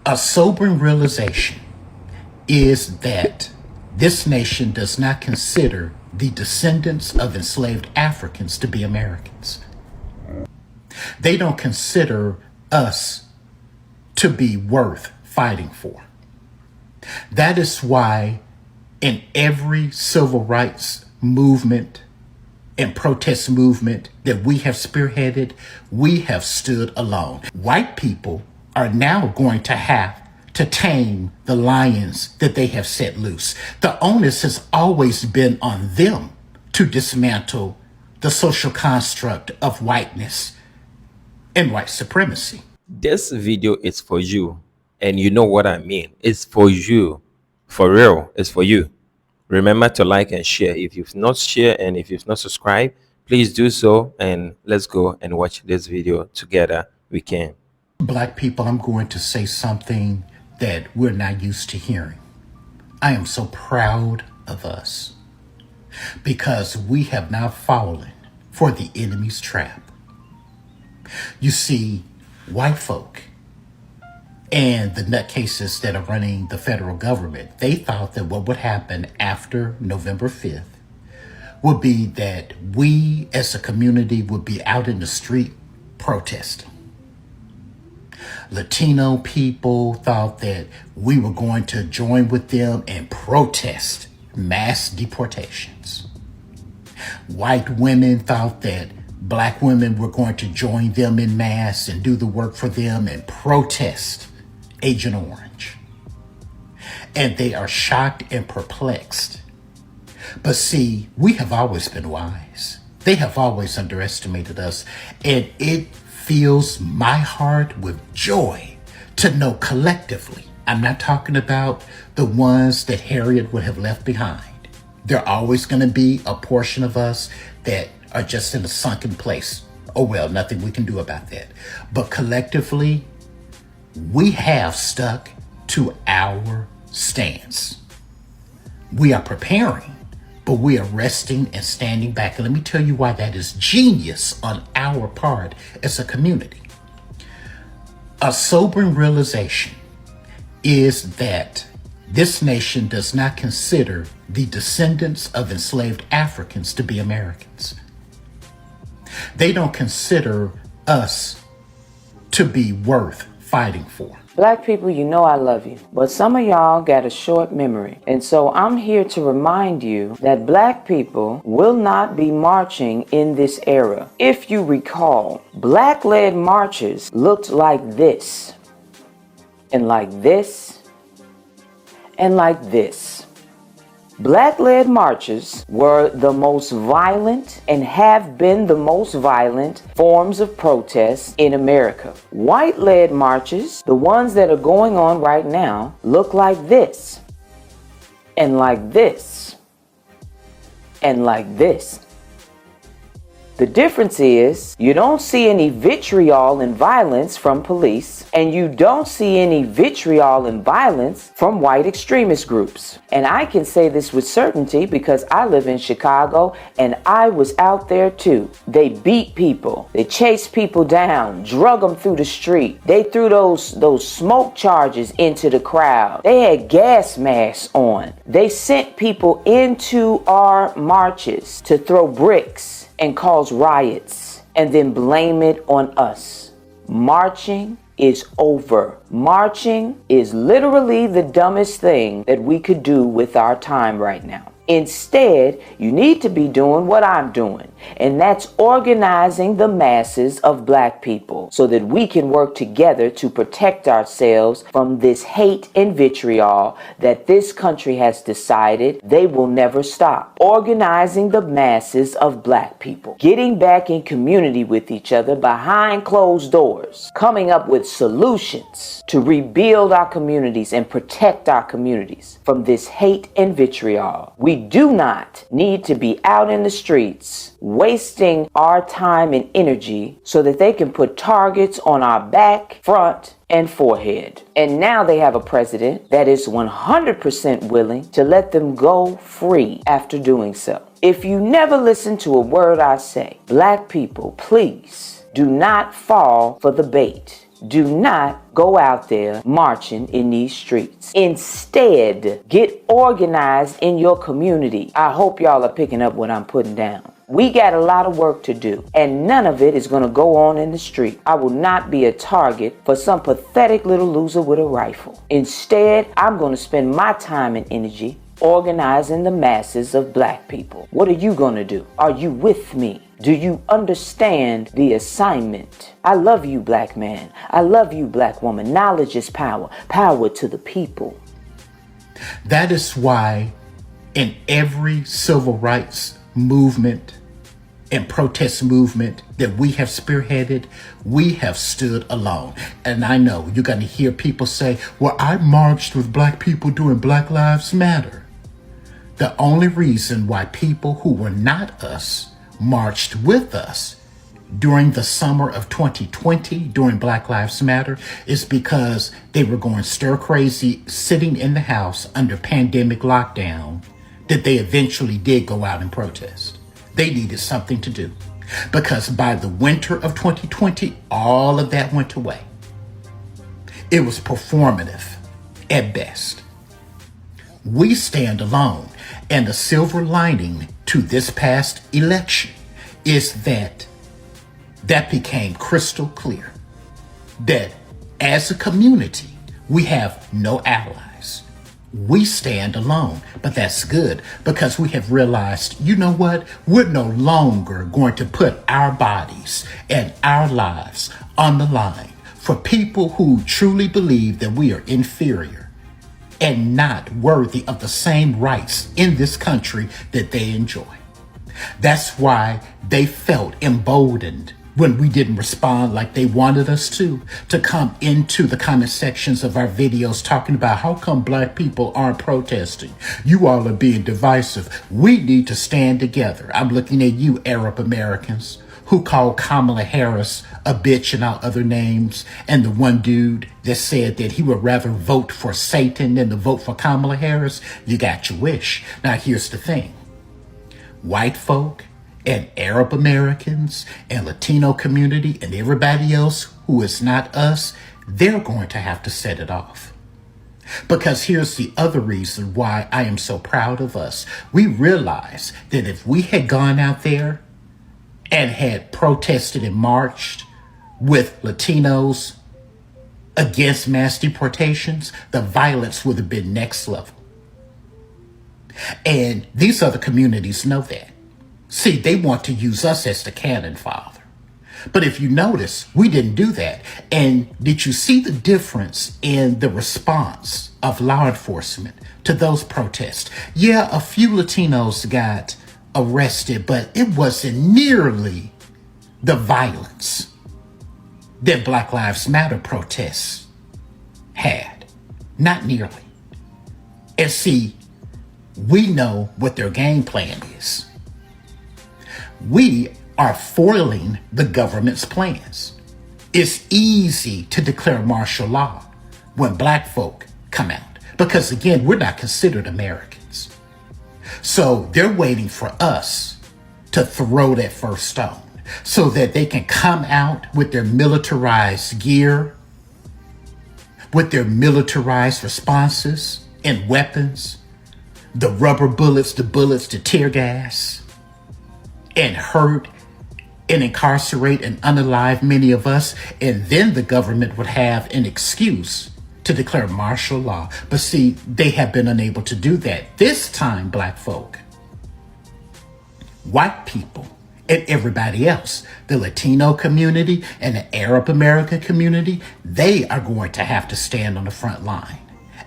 A sobering realization is that this nation does not consider the descendants of enslaved Africans to be Americans. They don't consider us to be worth fighting for. That is why in every civil rights movement and protest movement that we have spearheaded, we have stood alone. White people are now going to have to tame the lions that they have set loose. The onus has always been on them to dismantle the social construct of whiteness and white supremacy. This video is for you, and you know what I mean. It's for you. For real, it's for you. Remember to like and share. If you've not shared and if you've not subscribed, please do so, and let's go and watch this video together. We can. Black people, I'm going to say something that we're not used to hearing. I am so proud of us because we have not fallen for the enemy's trap. You see, white folk and the nutcases that are running the federal government, they thought that what would happen after November 5th would be that we as a community would be out in the street protesting. Latino people thought that we were going to join with them and protest mass deportations. White women thought that black women were going to join them in mass and do the work for them and protest Agent Orange. And they are shocked and perplexed. But see, we have always been wise. They have always underestimated us. And it fills my heart with joy to know collectively, I'm not talking about the ones that Harriet would have left behind. There are always going to be a portion of us that are just in a sunken place. Oh well, nothing we can do about that. But collectively, we have stuck to our stance. We are preparing, but we are resting and standing back. And let me tell you why that is genius on our part as a community. A sobering realization is that this nation does not consider the descendants of enslaved Africans to be Americans. They don't consider us to be worth fighting for. Black people, you know I love you, but some of y'all got a short memory. And so I'm here to remind you that black people will not be marching in this era. If you recall, black-led marches looked like this, and like this, and like this. Black-led marches were the most violent and have been the most violent forms of protest in America. White-led marches, the ones that are going on right now, look like this, and like this, and like this. The difference is you don't see any vitriol and violence from police, and you don't see any vitriol and violence from white extremist groups. And I can say this with certainty because I live in Chicago and I was out there too. They beat people, they chased people down, drug them through the street. They threw those smoke charges into the crowd. They had gas masks on. They sent people into our marches to throw bricks and cause riots and then blame it on us. Marching is over. Marching is literally the dumbest thing that we could do with our time right now. Instead, you need to be doing what I'm doing, and that's organizing the masses of black people so that we can work together to protect ourselves from this hate and vitriol that this country has decided they will never stop. Organizing the masses of black people, getting back in community with each other behind closed doors, coming up with solutions to rebuild our communities and protect our communities from this hate and vitriol. We do not need to be out in the streets wasting our time and energy so that they can put targets on our back, front, and forehead. And now they have a president that is 100% willing to let them go free after doing so. If you never listen to a word I say, black people, please do not fall for the bait. Do not go out there marching in these streets. Instead, get organized in your community. I hope y'all are picking up what I'm putting down. We got a lot of work to do, and none of it is going to go on in the street. I will not be a target for some pathetic little loser with a rifle. Instead, I'm going to spend my time and energy organizing the masses of black people. What are you going to do? Are you with me? Do you understand the assignment? I love you, black man. I love you, black woman. Knowledge is power. Power to the people. That is why in every civil rights movement and protest movement that we have spearheaded, we have stood alone. And I know you're going to hear people say, well, I marched with black people during Black Lives Matter. The only reason why people who were not us marched with us during the summer of 2020 during Black Lives Matter is because they were going stir crazy sitting in the house under pandemic lockdown, that they eventually did go out and protest. They needed something to do because by the winter of 2020, all of that went away. It was performative at best. We stand alone, and the silver lining to this past election is that became crystal clear that as a community, we have no allies. We stand alone, but that's good because we have realized, you know what? We're no longer going to put our bodies and our lives on the line for people who truly believe that we are inferior and not worthy of the same rights in this country that they enjoy. That's why they felt emboldened when we didn't respond like they wanted us to come into the comment sections of our videos talking about how come black people aren't protesting? You all are being divisive. We need to stand together. I'm looking at you, Arab Americans, who called Kamala Harris a bitch and all other names, and the one dude that said that he would rather vote for Satan than to vote for Kamala Harris. You got your wish. Now here's the thing. White folk and Arab Americans and Latino community and everybody else who is not us, they're going to have to set it off. Because here's the other reason why I am so proud of us. We realize that if we had gone out there and had protested and marched with Latinos against mass deportations, the violence would have been next level. And these other communities know that. See, they want to use us as the cannon fodder. But if you notice, we didn't do that. And did you see the difference in the response of law enforcement to those protests? Yeah, a few Latinos got arrested, but it wasn't nearly the violence that Black Lives Matter protests had. Not nearly. And see, we know what their game plan is. We are foiling the government's plans. It's easy to declare martial law when black folk come out because, again, we're not considered Americans. So they're waiting for us to throw that first stone so that they can come out with their militarized gear, with their militarized responses and weapons, the rubber bullets, the tear gas, and hurt and incarcerate and unalive many of us. And then the government would have an excuse to declare martial law. But see, they have been unable to do that. This time, black folk, white people, and everybody else, the Latino community and the Arab American community, they are going to have to stand on the front line.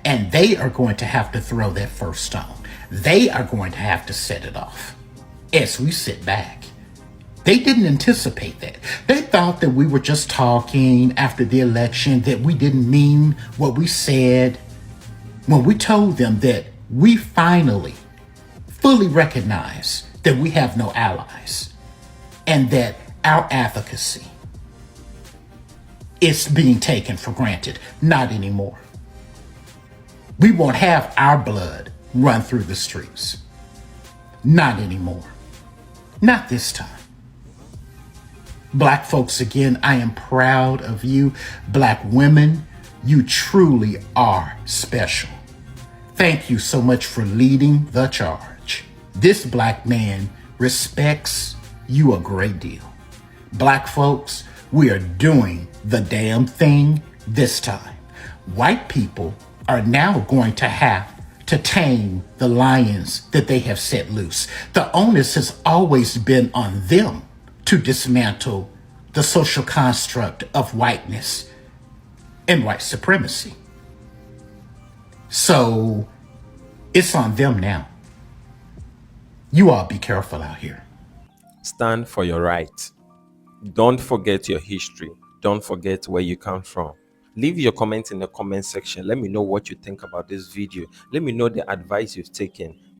And they are going to have to throw that first stone. They are going to have to set it off as we sit back. They didn't anticipate that. They thought that we were just talking after the election, that we didn't mean what we said when we told them that we finally fully recognize that we have no allies and that our advocacy is being taken for granted. Not anymore. We won't have our blood run through the streets. Not anymore. Not this time. Black folks, again, I am proud of you. Black women, you truly are special. Thank you so much for leading the charge. This black man respects you a great deal. Black folks, we are doing the damn thing this time. White people are now going to have to tame the lions that they have set loose. The onus has always been on them to dismantle the social construct of whiteness and white supremacy. So it's on them now. You all be careful out here. Stand for your right. Don't forget your history. Don't forget where you come from. Leave your comments in the comment section. Let me know what you think about this video. Let me know the advice you've taken.